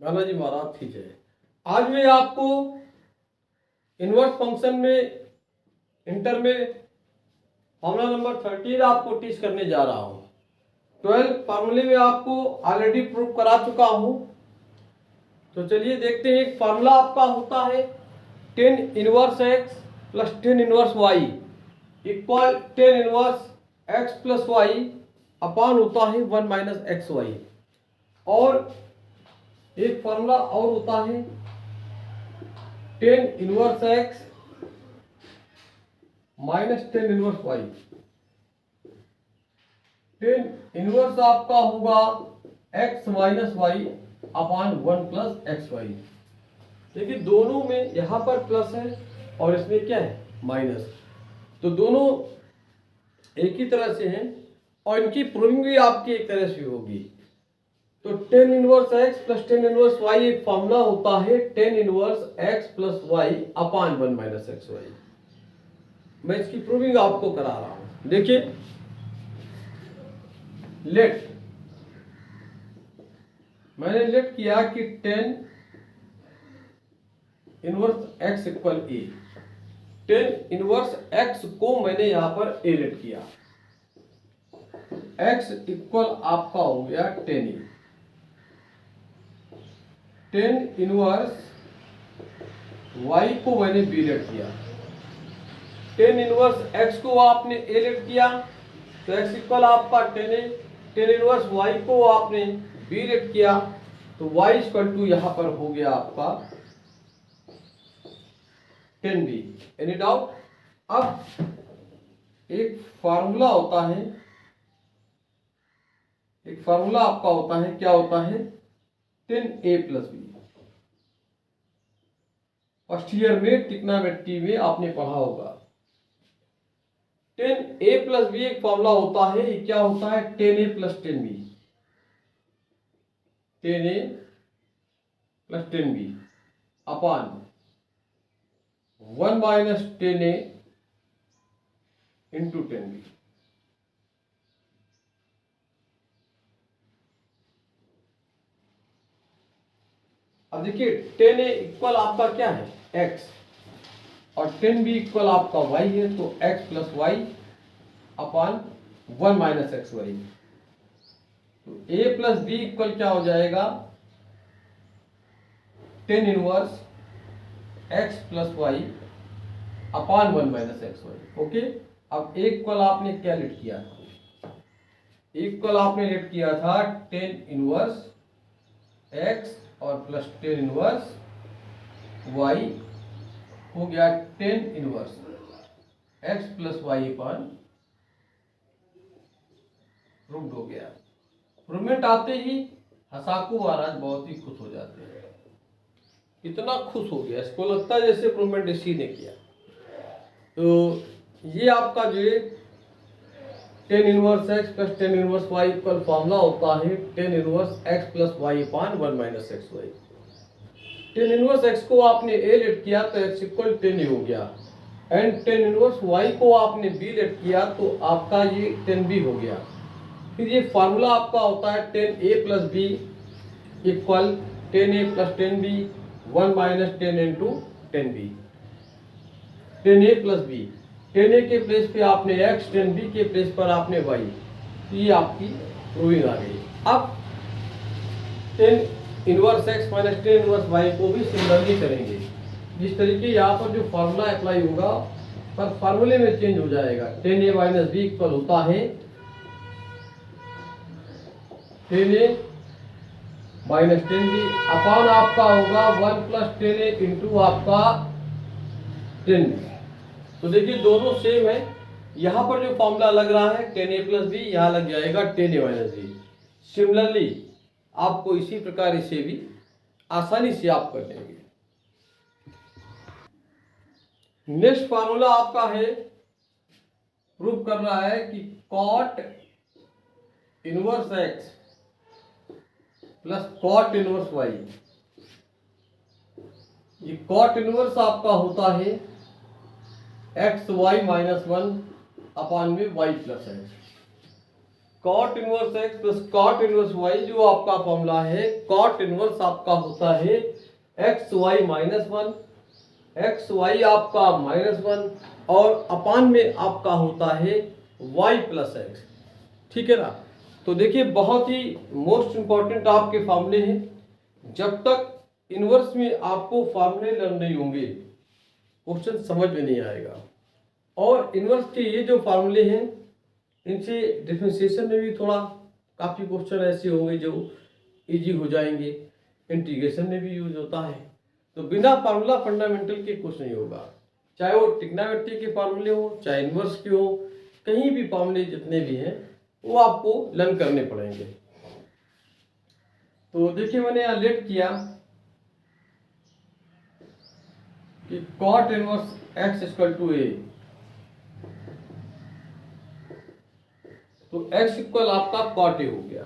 गाना जी महाराज ठीक है। आज मैं आपको इनवर्स फंक्शन में इंटर में फॉर्मूला नंबर 13 आपको टीच करने जा रहा हूँ। 12 फार्मूले में आपको ऑलरेडी प्रूव करा चुका हूँ। तो चलिए देखते हैं। एक फार्मूला आपका होता है 10 inverse x plus 10 inverse y equal 10 inverse x plus y अपान होता है 1 माइनस एक्स वाई। और एक फार्मूला और होता है 10 inverse x minus 10 inverse y। 10 inverse आपका होगा x माइनस वाई अपान 1 प्लस एक्स वाई। देखिए दोनों में यहां पर प्लस है और इसमें क्या है माइनस, तो दोनों एक ही तरह से हैं और इनकी प्रूविंग भी आपकी एक तरह से होगी। तो 10 inverse x plus 10 inverse y एक फॉर्मूला होता है 10 inverse x plus y upon 1 minus X Y. मैं इसकी प्रूविंग आपको करा रहा हूं। देखिए लेट मैंने लेट किया कि 10 inverse x equal a। 10 inverse x को मैंने यहां पर a लेट किया। x इक्वल आपका हो गया 10a। 10 इनवर्स y को मैंने b लेट किया। 10 इनवर्स x को आपने a लेट किया तो x इक्वल आपका 10a। 10 इनवर्स y को आपने b लेट किया तो y इक्वल टू यहां पर हो गया आपका 10b। Any doubt? अब एक फार्मूला होता है, एक फार्मूला आपका होता है, क्या होता है 10a plus b। First year में ट्रिग्नोमेट्री में आपने पढ़ा होगा 10a प्लस b एक फॉर्मूला होता है। ये क्या होता है 10a plus 10b। 10a plus 10b अपान 1 माइनस 10a इंटू 10b। अब देखिए 10a इक्वल आपका क्या है x और 10b इक्वल आपका y है, तो x प्लस वाई अपान 1 माइनस एक्स वाई। तो a प्लस b इक्वल क्या हो जाएगा 10 इनवर्स x प्लस वाई अपान 1 माइनस एक्स वाई। ओके, अब एक इक्वल आपने क्या लेट किया था, इक्वल आपने लेट किया था 10 इनवर्स x और प्लस 10 इनवर्स y हो गया 10 इनवर्स x प्लस वाई अपान प्रूव्ड हो गया। प्रूवमेंट आते ही हसाकू महाराज बहुत ही खुश हो जाते हैं। इतना खुश हो गया, इसको लगता है जैसे प्रूवमेंट इसी ने किया। तो ये आपका जो 10 inverse x plus 10 inverse y equal formula होता है 10 inverse x plus y upon 1 minus X Y. 10 inverse x को आपने a लेट किया तो x इक्वल 10a हो गया एंड 10 इनवर्स y को आपने b लेट किया तो आपका ये 10b हो गया। फिर ये फार्मूला आपका होता है 10a plus b equal 10a plus 10b 1 minus 10 into 10b। 10a plus b, 10a के प्लेस पे आपने x, 10b के प्लेस पर आपने y। तो ये आपकी प्रूविंग आ गई। अब 10 inverse x minus 10 inverse y को भी सिमिलरली करेंगे। जिस तरीके यहाँ पर जो फार्मूला अप्लाई होगा पर फार्मूले में चेंज हो जाएगा। 10a माइनस b इक्वल होता है 10a माइनस 10b अपान आपका होगा 1 प्लस 10a इंटू आपका 10b। तो देखिए दोनों सेम है। यहां पर जो फॉर्मूला लग रहा है 10a प्लस b, यहां लग जाएगा 10a माइनस b। सिमिलरली आपको इसी प्रकार इसे भी आसानी से आप कर लेंगे। नेक्स्ट फार्मूला आपका है, प्रूव कर रहा है कि cot inverse x plus cot inverse y। ये कॉट इनवर्स आपका होता है एक्स वाई माइनस 1 अपान में y plus x. Cot inverse x plus cot inverse y जो आपका फॉर्मूला है, कॉट इनवर्स आपका होता है x y minus one, x y आपका माइनस वन और अपान में आपका होता है वाई प्लस एक्स। ठीक है ना। तो देखिए बहुत ही मोस्ट इंपॉर्टेंट आपके फार्मूले हैं। जब तक इनवर्स में आपको फार्मूले लर्न नहीं होंगे क्वेश्चन समझ में नहीं आएगा। और इनवर्स के ये जो फार्मूले हैं इनसे डिफरेंशिएशन में भी थोड़ा काफ़ी क्वेश्चन ऐसे होंगे जो इजी हो जाएंगे, इंटीग्रेशन में भी यूज होता है। तो बिना फार्मूला फंडामेंटल के कुछ नहीं होगा, चाहे वो ट्रिग्नोमेट्री के फार्मूले हो चाहे इनवर्स के हो, कहीं भी फार्मूले जितने भी हैं वो आपको लर्न करने पड़ेंगे। तो देखिए मैंने यहाँ लेट किया कि cot inverse x equal to a, तो x इक्वल आपका कॉट ए हो गया।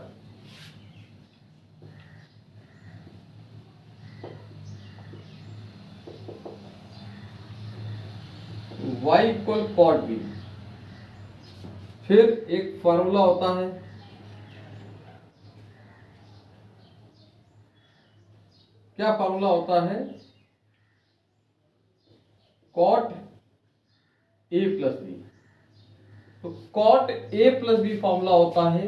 y equal cot b. फिर एक फॉर्मूला होता है क्या फॉर्मूला होता है, कॉट ए प्लस बी। तो कॉट ए प्लस बी फॉर्मूला होता है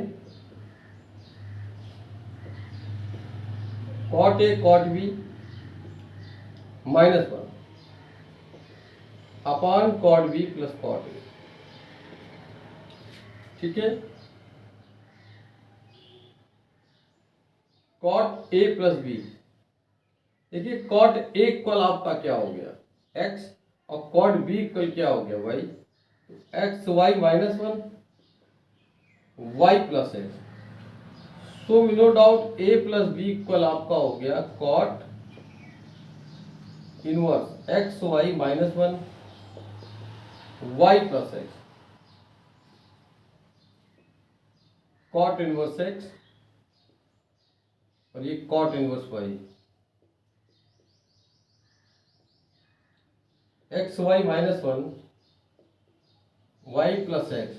cot A cot B minus one upon cot B plus cot a. ठीक है। कॉट ए प्लस बी, देखिए कॉट ए इक्वल आपका क्या हो गया x और कॉट बी इक्वल क्या हो गया y। X y minus one y plus x. So no doubt a plus b equal आपका हो गया cot inverse x y minus one y plus x, cot inverse x और ये cot inverse y. X y minus one y plus x.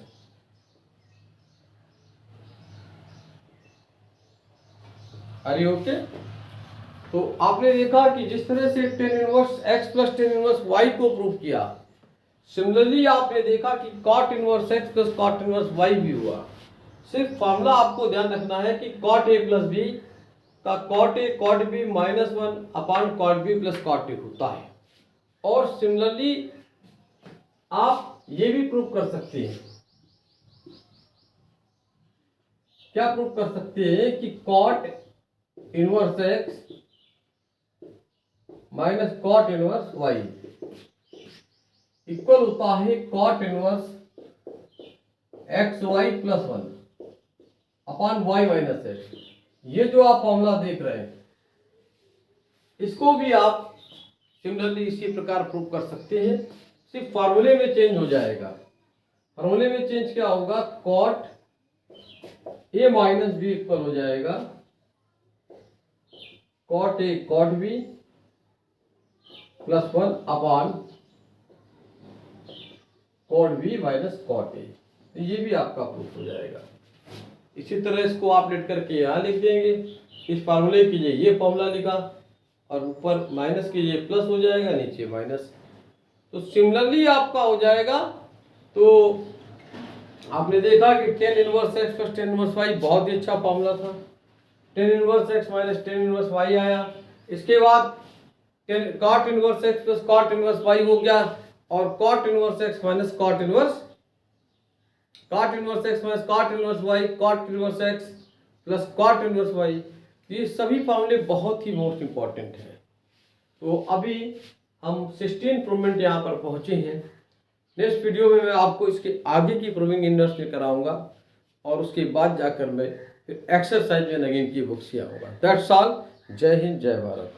अरे okay. तो आपने देखा कि जिस तरह से tan inverse x plus tan inverse y को प्रूव किया, सिमिलरली आपने देखा कि cot inverse x plus cot inverse y भी हुआ। सिर्फ फॉर्मूला आपको ध्यान रखना है कि कॉट ए प्लस बी का cot A cot B minus one upon cot B plus cot A होता है। और सिमिलरली आप ये भी प्रूव कर सकते हैं, क्या प्रूव कर सकते हैं कि cot inverse x minus cot inverse y equal होता है cot inverse x y plus one upon y minus x. ये जो आप फॉर्मूला देख रहे हैं इसको भी आप सिमिलरली इसी प्रकार प्रूव कर सकते हैं, सिर्फ फार्मूले में चेंज हो जाएगा। फार्मूले में चेंज क्या होगा, cot A minus B equal हो जाएगा cot A cot B plus one upon cot B minus cot A. तो ये भी आपका प्रूफ हो जाएगा। इसी तरह इसको आप लेट करके यहाँ लिख देंगे, इस फार्मूले के लिए ये फॉर्मूला लिखा और ऊपर माइनस के लिए प्लस हो जाएगा, नीचे माइनस। तो सिमिलरली आपका हो जाएगा। तो आपने देखा कि tan inverse x plus tan inverse y बहुत ही अच्छा फॉर्मूला था। Tan inverse x minus tan inverse y आया। इसके बाद cot inverse x plus cot inverse y हो गया और cot inverse x minus cot inverse x minus cot inverse y, cot inverse x plus cot inverse y. ये सभी फॉर्मूले बहुत ही मोस्ट इंपॉर्टेंट हैं। तो अभी हम 16 इम्प्रूवमेंट यहाँ पर पहुँचे हैं। नेक्स्ट वीडियो में मैं आपको इसके आगे की प्रूविंग इनवर्स में कराऊंगा और उसके बाद जाकर मैं फिर एक्सरसाइज में अगेन की बुक्स किया होगा। That's all. जय हिंद, जय भारत।